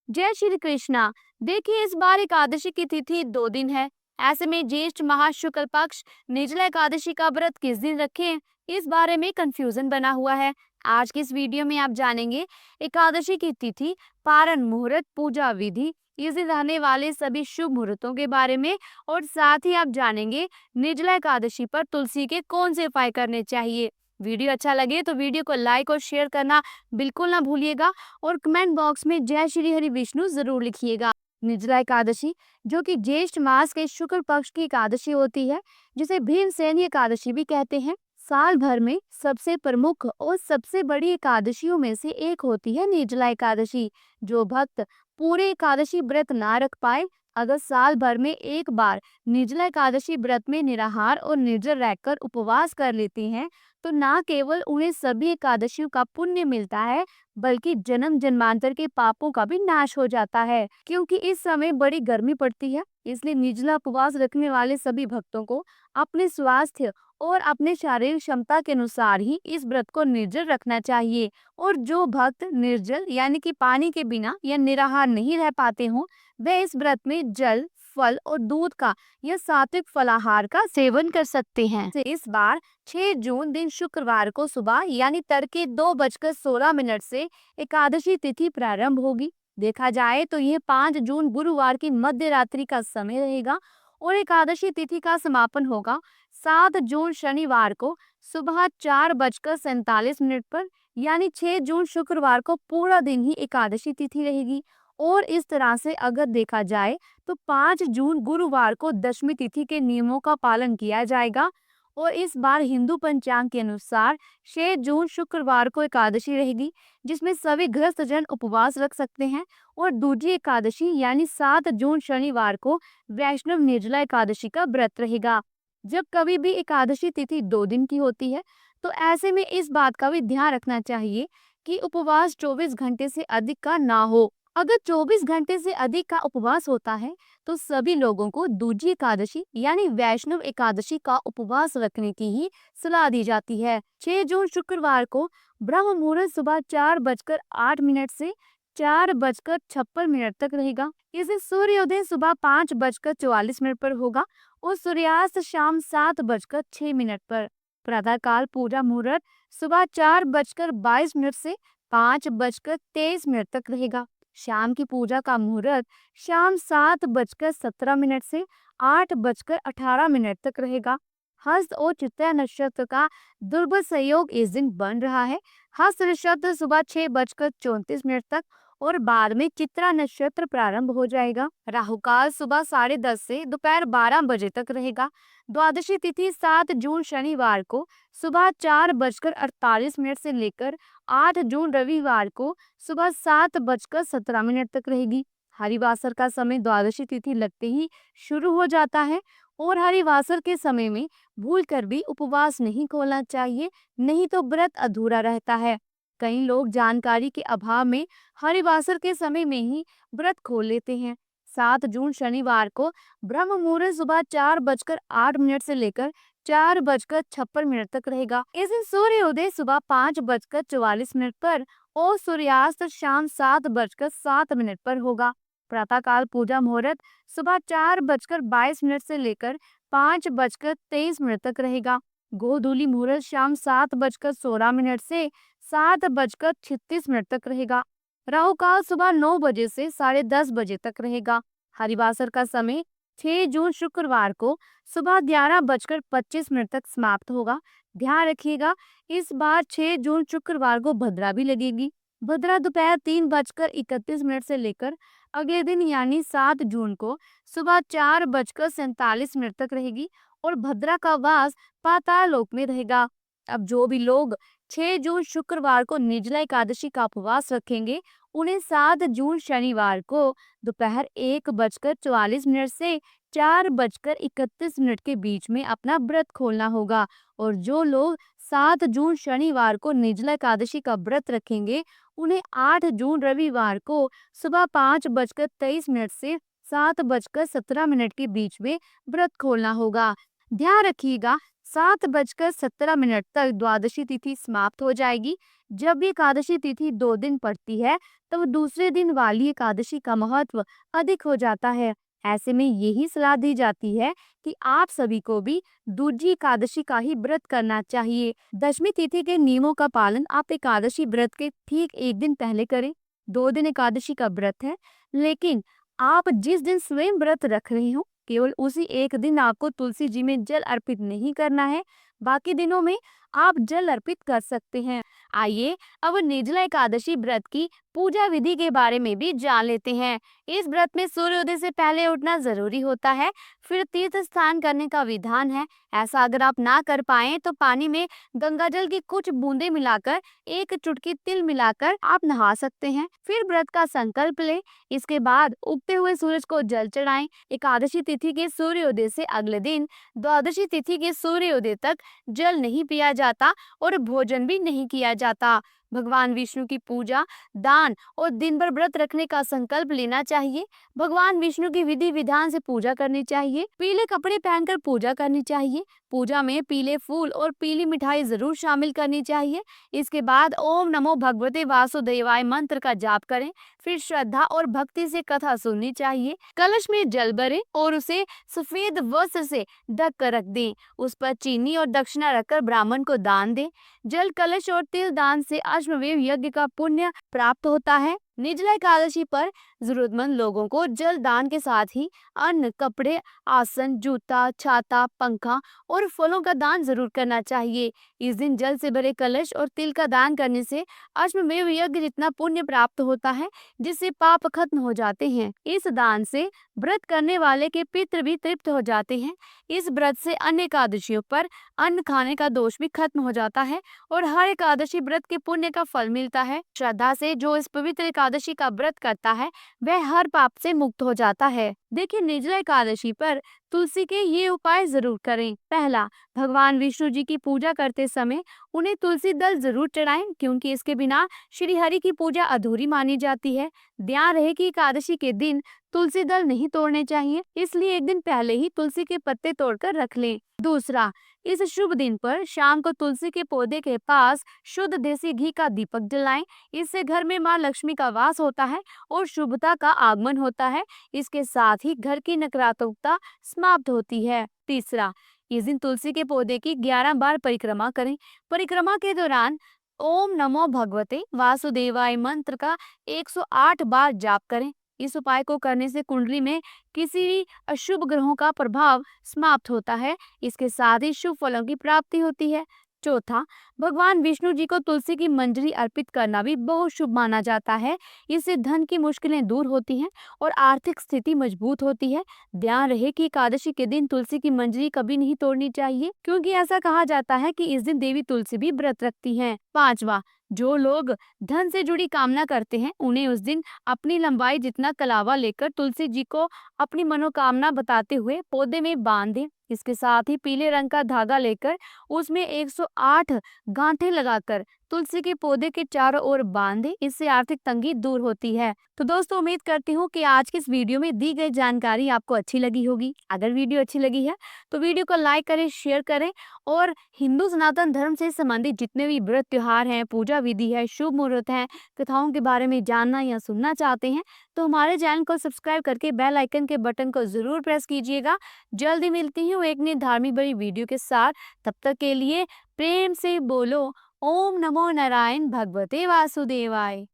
जय श्री कृष्णा। देखिए, इस बार एकादशी की तिथि 2 दिन है। ऐसे में ज्येष्ठ माह शुक्ल पक्ष निर्जला एकादशी का व्रत किस दिन रखें, इस बारे में कंफ्यूजन बना हुआ है। आज की इस वीडियो में आप जानेंगे एकादशी की तिथि, पारण मुहूर्त, पूजा विधि, इस दिन रहने वाले सभी शुभ मुहूर्तों के बारे में, और साथ ही आप जानेंगे निर्जला एकादशी पर तुलसी के कौन से उपाय करने चाहिए। वीडियो अच्छा लगे तो वीडियो को लाइक और शेयर करना बिल्कुल ना भूलिएगा, और कमेंट बॉक्स में जय श्री हरि विष्णु जरूर लिखिएगा। निर्जला एकादशी, जो कि ज्येष्ठ मास के शुक्ल पक्ष की एकादशी होती है, जिसे भीमसेनी एकादशी भी कहते हैं, साल भर में सबसे प्रमुख और सबसे बड़ी एकादशियों में से एक होती है निर्जला एकादशी। जो भक्त पूरे एकादशी व्रत ना रख पाए, अगर साल भर में एक बार निर्जला एकादशी व्रत में निराहार और निर्जल रहकर उपवास कर लेते हैं, तो ना केवल उन्हें सभी एकादशियों का पुण्य मिलता है, बल्कि जन्म जन्मांतर के पापों का भी नाश हो जाता है। क्योंकि इस समय बड़ी गर्मी पड़ती है, इसलिए निर्जला उपवास रखने वाले सभी भक्तों को अपने स्वास्थ्य और अपने शारीरिक क्षमता के अनुसार ही इस व्रत को निर्जल रखना चाहिए। और जो भक्त निर्जल यानी कि पानी के बिना या निराहार नहीं रह पाते हों, वे इस व्रत में जल, फल और दूध का या सात्विक फलाहार का सेवन कर सकते हैं। इस बार 6 जून दिन शुक्रवार को सुबह यानी तड़के 2:16 से एकादशी तिथि प्रारंभ होगी। देखा जाए तो यह 5 जून गुरुवार की मध्य रात्रि का समय रहेगा, और एकादशी तिथि का समापन होगा 7 जून शनिवार को सुबह 4:47 पर। यानी 6 जून शुक्रवार को पूरा दिन ही एकादशी तिथि रहेगी। और इस तरह से अगर देखा जाए तो 5 जून गुरुवार को दशमी तिथि के नियमों का पालन किया जाएगा। और इस बार हिंदू पंचांग के अनुसार 6 जून शुक्रवार को एकादशी रहेगी, जिसमें सभी गृहस्थ जन उपवास रख सकते हैं। और दूसरी एकादशी यानी 7 जून शनिवार को वैष्णव निर्जला एकादशी का व्रत रहेगा। जब कभी भी एकादशी तिथि 2 दिन की होती है, तो ऐसे में इस बात का भी ध्यान रखना चाहिए कि उपवास 24 घंटे से अधिक का ना हो। अगर 24 घंटे से अधिक का उपवास होता है, तो सभी लोगों को दूजी एकादशी यानी वैष्णव एकादशी का उपवास रखने की ही सलाह दी जाती है। 6 जून शुक्रवार को ब्रह्म मुहूर्त सुबह 4:08 से 4:56 तक रहेगा। इस दिन सूर्योदय सुबह 5:44 पर होगा, और सूर्यास्त शाम 7:06 पर। प्रातः काल पूजा मुहूर्त सुबह 4:22 से 5:23 तक रहेगा। शाम की पूजा का मुहूर्त शाम 7:17 से 8:18 तक रहेगा। हस्त और चित्ता नक्षत्र का दुर्बल संयोग इस दिन बन रहा है। हस्त नक्षत्र सुबह 6:34 तक, और बाद में चित्रा नक्षत्र प्रारंभ हो जाएगा। राहु काल सुबह 10:30 से दोपहर 12 बजे तक रहेगा। द्वादशी तिथि 7 जून शनिवार को सुबह 4:48 से लेकर 8 जून रविवार को सुबह 7:17 तक रहेगी। हरिवासर का समय द्वादशी तिथि लगते ही शुरू हो जाता है, और हरिवासर के समय में भूलकर भी उपवास नहीं खोलना चाहिए, नहीं तो व्रत अधूरा रहता है। कई लोग जानकारी के अभाव में हरिवासर के समय में ही व्रत खोल लेते हैं। 7 जून शनिवार को ब्रह्म मुहूर्त सुबह 4:08 से लेकर 4:56 तक रहेगा। इस दिन सूर्योदय सुबह 5:44 पर, और सूर्यास्त शाम 7:07 पर होगा। प्रातः काल पूजा मुहूर्त सुबह 4:22 से लेकर 5:23 तक रहेगा। गोधूली मुहूर्त शाम 7:16 से 7:36 तक रहेगा। राहु काल सुबह 9 बजे से 10:30 बजे तक रहेगा। हरिवासर का समय 6 जून शुक्रवार को सुबह 11:25 तक समाप्त होगा। ध्यान रखिएगा, इस बार 6 जून शुक्रवार को भद्रा भी लगेगी। भद्रा दोपहर 3:31 से लेकर अगले दिन यानी 7 जून को सुबह 4:47 तक रहेगी, और भद्रा का वास पाताल लोक में रहेगा। अब जो भी लोग 6 जून शुक्रवार को निर्जला एकादशी का उपवास रखेंगे, उन्हें 7 जून शनिवार को दोपहर 1:44 से 4:31 के बीच में अपना व्रत खोलना होगा। और जो लोग 7 जून शनिवार को निर्जला एकादशी का व्रत रखेंगे, उन्हें 8 जून रविवार को सुबह 5:23 से 7:17 के बीच में व्रत खोलना होगा। ध्यान रखिएगा, 7:17 तक द्वादशी तिथि समाप्त हो जाएगी। जब ये एकादशी तिथि 2 दिन पड़ती है, तब दूसरे दिन वाली एकादशी का महत्व अधिक हो जाता है। ऐसे में यही सलाह दी जाती है कि आप सभी को भी दूजी एकादशी का ही व्रत करना चाहिए। दशमी तिथि के नियमों का पालन आप एकादशी व्रत के ठीक एक दिन पहले करें। 2 दिन एकादशी का व्रत है, लेकिन आप जिस दिन स्वयं व्रत रख रहे हो, केवल उसी एक दिन आपको तुलसी जी में जल अर्पित नहीं करना है। बाकी दिनों में आप जल अर्पित कर सकते हैं। आइए अब निर्जला एकादशी व्रत की पूजा विधि के बारे में भी जान लेते हैं। इस व्रत में सूर्योदय से पहले उठना जरूरी होता है। फिर तीर्थ स्नान करने का विधान है। ऐसा अगर आप ना कर पाए तो पानी में गंगा जल की कुछ बूंदे मिलाकर, एक चुटकी तिल मिलाकर आप नहा सकते हैं। फिर व्रत का संकल्प लें। इसके बाद उगते हुए सूरज को जल चढ़ाएं। एकादशी तिथि के सूर्योदय से अगले दिन द्वादशी तिथि के सूर्योदय तक जल नहीं पिया जाता और भोजन भी नहीं किया जाता। भगवान विष्णु की पूजा, दान और दिन भर व्रत रखने का संकल्प लेना चाहिए। भगवान विष्णु की विधि विधान से पूजा करनी चाहिए। पीले कपड़े पहनकर पूजा करनी चाहिए। पूजा में पीले फूल और पीली मिठाई जरूर शामिल करनी चाहिए। इसके बाद ओम नमो भगवते वासुदेवाय मंत्र का जाप करें। फिर श्रद्धा और भक्ति से कथा सुननी चाहिए। कलश में जल भरें और उसे सफेद वस्त्र से ढक कर रख दें। उस पर चीनी और दक्षिणा रखकर ब्राह्मण को दान दें। जल, कलश और तिल दान से अश्वमेध यज्ञ का पुण्य प्राप्त होता है। निर्जला एकादशी पर जरूरतमंद लोगों को जल दान के साथ ही अन्न, कपड़े, आसन, जूता, छाता, पंखा और फलों का दान जरूर करना चाहिए। इस दिन जल से भरे कलश और तिल का दान करने से अश्वमेध यज्ञ जितना पुण्य प्राप्त होता है, जिससे पाप खत्म हो जाते हैं। इस दान से व्रत करने वाले के पितृ भी तृप्त हो जाते हैं। इस व्रत से अन्य एकादशियों पर अन्न खाने का दोष भी खत्म हो जाता है और हर एकादशी व्रत के पुण्य का फल मिलता है। श्रद्धा से जो इस पवित्र एकादशी का व्रत करता है, वह हर पाप से मुक्त हो जाता है। देखिए, निर्जला एकादशी पर तुलसी के ये उपाय जरूर करें। पहला, भगवान विष्णु जी की पूजा करते समय उन्हें तुलसी दल जरूर चढ़ाएं, क्योंकि इसके बिना श्री हरि की पूजा अधूरी मानी जाती है। ध्यान रहे कि एकादशी के दिन तुलसी दल नहीं तोड़ने चाहिए, इसलिए एक दिन पहले ही तुलसी के पत्ते तोड़कर रख लें। दूसरा, इस शुभ दिन पर शाम को तुलसी के पौधे के पास शुद्ध देसी घी का दीपक जलाएं। इससे घर में मां लक्ष्मी का वास होता है और शुभता का आगमन होता है। इसके साथ ही घर की नकारात्मकता समाप्त होती है। तीसरा, इस दिन तुलसी के पौधे की 11 बार परिक्रमा करें। परिक्रमा के दौरान ओम नमो भगवते वासुदेवाय मंत्र का 108 बार जाप करें। इस उपाय को करने से कुंडली में किसी भी अशुभ ग्रहों का प्रभाव समाप्त होता है। इसके साथ ही शुभ फलों की प्राप्ति होती है। चौथा, भगवान विष्णु जी को तुलसी की मंजरी अर्पित करना भी बहुत शुभ माना जाता है। इससे धन की मुश्किलें दूर होती हैं और आर्थिक स्थिति मजबूत होती है। ध्यान रहे कि एकादशी के दिन तुलसी की मंजरी कभी नहीं तोड़नी चाहिए, क्योंकि ऐसा कहा जाता है कि इस दिन देवी तुलसी भी व्रत रखती हैं। पांचवा, जो लोग धन से जुड़ी कामना करते हैं, उन्हें उस दिन अपनी लंबाई जितना कलावा लेकर तुलसी जी को अपनी मनोकामना बताते हुए पौधे में बांध दें। इसके साथ ही पीले रंग का धागा लेकर उसमें 108 गांठें लगाकर तुलसी के पौधे के चारों ओर बांध दें। इससे आर्थिक तंगी दूर होती है। तो दोस्तों, उम्मीद करती हूँ कि आज की इस वीडियो में दी गई जानकारी आपको अच्छी लगी होगी। अगर वीडियो अच्छी लगी है तो वीडियो को लाइक करें, शेयर करें और हिंदू सनातन धर्म से संबंधित जितने भी व्रत त्योहार हैं, पूजा विधि है, शुभ मुहूर्त है, कथाओं के बारे में जानना या सुनना चाहते हैं तो हमारे चैनल को सब्सक्राइब करके बेल आइकन के बटन को जरूर प्रेस कीजिएगा। जल्दी मिलती हूँ एक नई धार्मिक बड़ी वीडियो के साथ। तब तक के लिए प्रेम से बोलो ओम नमो नारायण भगवते वासुदेवाय।